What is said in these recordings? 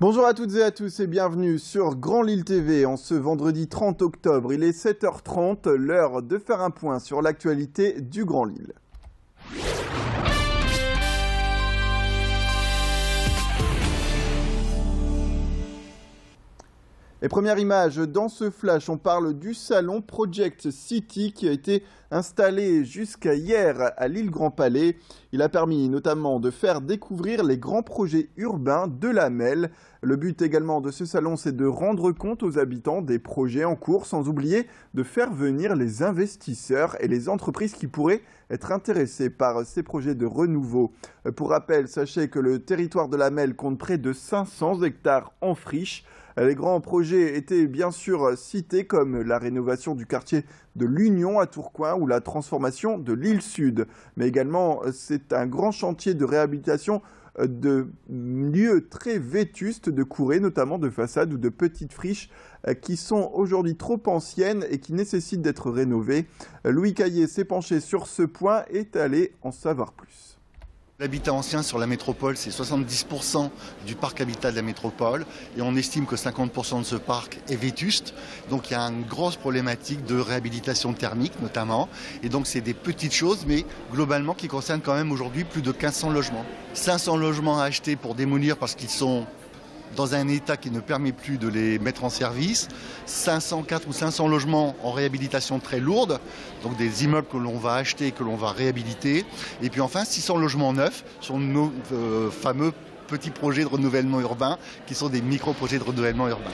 Bonjour à toutes et à tous et bienvenue sur Grand Lille TV en ce vendredi 30 octobre. Il est 7h30, l'heure de faire un point sur l'actualité du Grand Lille. Et première image, dans ce flash, on parle du salon Project City qui a été installé jusqu'à hier à Lille Grand Palais. Il a permis notamment de faire découvrir les grands projets urbains de la MEL. Le but également de ce salon, c'est de rendre compte aux habitants des projets en cours, sans oublier de faire venir les investisseurs et les entreprises qui pourraient être intéressées par ces projets de renouveau. Pour rappel, sachez que le territoire de la MEL compte près de 500 hectares en friche. Les grands projets étaient bien sûr cités comme la rénovation du quartier de l'Union à Tourcoing ou la transformation de l'île Sud. Mais également, c'est un grand chantier de réhabilitation de lieux très vétustes de courées, notamment de façades ou de petites friches qui sont aujourd'hui trop anciennes et qui nécessitent d'être rénovées. Louis Caillé s'est penché sur ce point et est allé en savoir plus. L'habitat ancien sur la métropole, c'est 70% du parc habitat de la métropole et on estime que 50% de ce parc est vétuste. Donc il y a une grosse problématique de réhabilitation thermique notamment. Et donc c'est des petites choses mais globalement qui concernent quand même aujourd'hui plus de 1500 logements. 500 logements à acheter pour démolir parce qu'ils sont dans un état qui ne permet plus de les mettre en service, 504 ou 500 logements en réhabilitation très lourde, donc des immeubles que l'on va acheter et que l'on va réhabiliter, et puis enfin 600 logements neufs sur nos fameux petits projets de renouvellement urbain, qui sont des micro-projets de renouvellement urbain.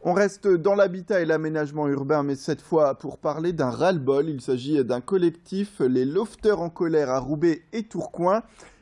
On reste dans l'habitat et l'aménagement urbain, mais cette fois pour parler d'un ras-le-bol. Il s'agit d'un collectif, les Lofters en colère à Roubaix et Tourcoing.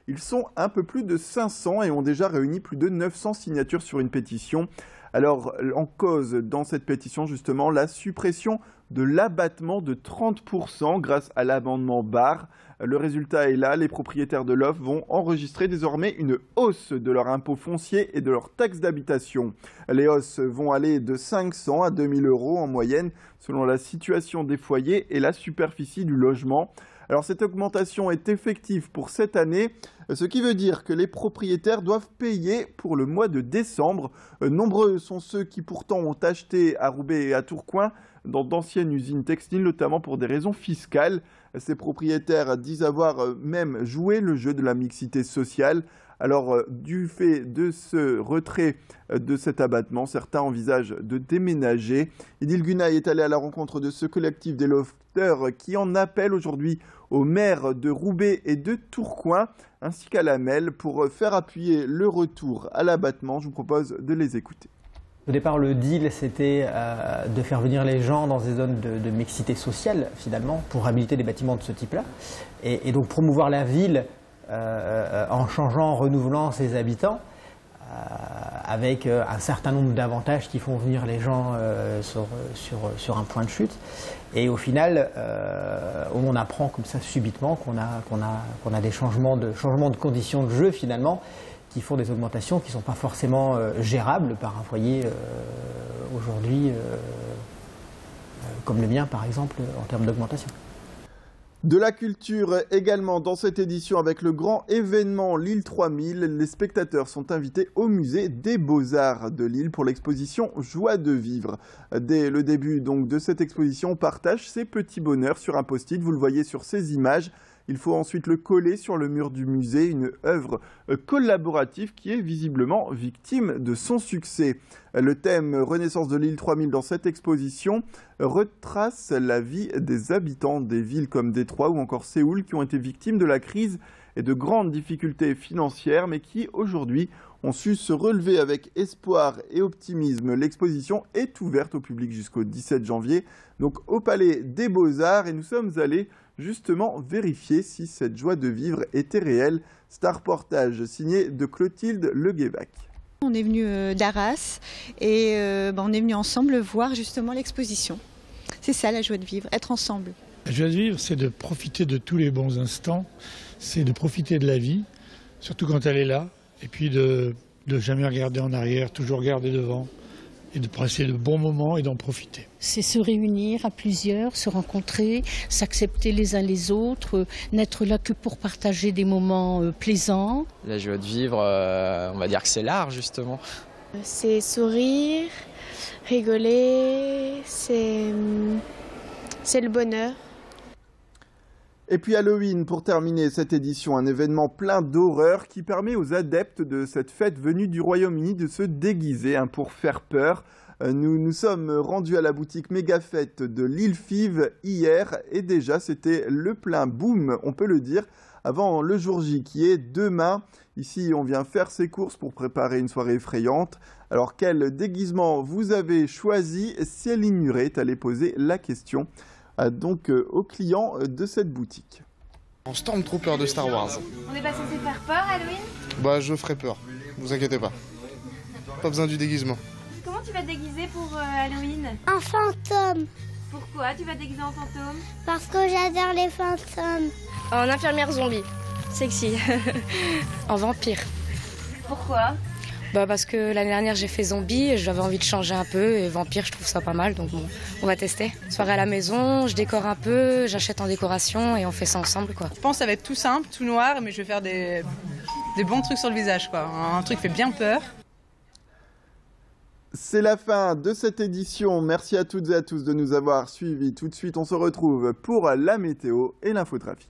Ils sont un peu plus de 500 et ont déjà réuni plus de 900 signatures sur une pétition. Alors, en cause dans cette pétition, justement, la suppression de l'abattement de 30% grâce à l'amendement Barre. Le résultat est là, les propriétaires de loft vont enregistrer désormais une hausse de leur impôt foncier et de leur taxe d'habitation. Les hausses vont aller de 500 à 2000 € en moyenne selon la situation des foyers et la superficie du logement. Alors cette augmentation est effective pour cette année, ce qui veut dire que les propriétaires doivent payer pour le mois de décembre. Nombreux sont ceux qui pourtant ont acheté à Roubaix et à Tourcoing dans d'anciennes usines textiles, notamment pour des raisons fiscales. Ces propriétaires disent avoir même joué le jeu de la mixité sociale. Alors, du fait de ce retrait de cet abattement, certains envisagent de déménager. Idil Gunay est allé à la rencontre de ce collectif des lofters qui en appelle aujourd'hui aux maires de Roubaix et de Tourcoing, ainsi qu'à la MEL, pour faire appuyer le retour à l'abattement. Je vous propose de les écouter. Au départ, le deal, c'était de faire venir les gens dans des zones de mixité sociale, finalement, pour réhabiliter des bâtiments de ce type-là, et donc promouvoir la ville en changeant, en renouvelant ses habitants, avec un certain nombre d'avantages qui font venir les gens sur un point de chute. Et au final, on apprend comme ça subitement qu'on a des changements de conditions de jeu, finalement, qui font des augmentations qui ne sont pas forcément gérables par un foyer aujourd'hui, comme le mien par exemple, en termes d'augmentation. De la culture également dans cette édition avec le grand événement Lille 3000. Les spectateurs sont invités au musée des Beaux-Arts de Lille pour l'exposition Joie de vivre. Dès le début donc de cette exposition, on partage ces petits bonheurs sur un post-it. Vous le voyez sur ces images. Il faut ensuite le coller sur le mur du musée, une œuvre collaborative qui est visiblement victime de son succès. Le thème Renaissance de Lille 3000 dans cette exposition retrace la vie des habitants des villes comme Détroit ou encore Séoul qui ont été victimes de la crise et de grandes difficultés financières mais qui aujourd'hui ont su se relever avec espoir et optimisme. L'exposition est ouverte au public jusqu'au 17 janvier, donc au Palais des Beaux-Arts, et nous sommes allés justement vérifier si cette joie de vivre était réelle. C'est un reportage signé de Clotilde Leguévac. On est venu d'Arras et on est venu ensemble voir justement l'exposition. C'est ça la joie de vivre, être ensemble. La joie de vivre, c'est de profiter de tous les bons instants, c'est de profiter de la vie, surtout quand elle est là, et puis de jamais regarder en arrière, toujours regarder devant, et de passer de bons moments et d'en profiter. C'est se réunir à plusieurs, se rencontrer, s'accepter les uns les autres, n'être là que pour partager des moments plaisants. La joie de vivre, on va dire que c'est l'art justement. C'est sourire, rigoler, c'est le bonheur. Et puis Halloween, pour terminer cette édition, un événement plein d'horreur qui permet aux adeptes de cette fête venue du Royaume-Uni de se déguiser pour faire peur. Nous nous sommes rendus à la boutique Mégafête de l'île Fives hier et déjà c'était le plein boom, on peut le dire, avant le jour J qui est demain. Ici, on vient faire ses courses pour préparer une soirée effrayante. Alors, quel déguisement vous avez choisi? Céline Nuret est allée poser la question donc aux clients de cette boutique. En Stormtrooper de Star Wars. On n'est pas censé faire peur, Halloween? Bah, je ferai peur, vous inquiétez pas. Pas besoin du déguisement. Comment tu vas te déguiser pour Halloween? Un fantôme. Pourquoi tu vas te déguiser en fantôme? Parce que j'adore les fantômes. En infirmière zombie, sexy. En vampire. Pourquoi? Bah parce que l'année dernière j'ai fait zombie et j'avais envie de changer un peu et vampire je trouve ça pas mal donc bon, on va tester. Soirée à la maison, je décore un peu, j'achète en décoration et on fait ça ensemble quoi. Je pense que ça va être tout simple, tout noir mais je vais faire des bons trucs sur le visage quoi. Un truc qui fait bien peur. C'est la fin de cette édition. Merci à toutes et à tous de nous avoir suivis. Tout de suite, on se retrouve pour la météo et l'infotrafic.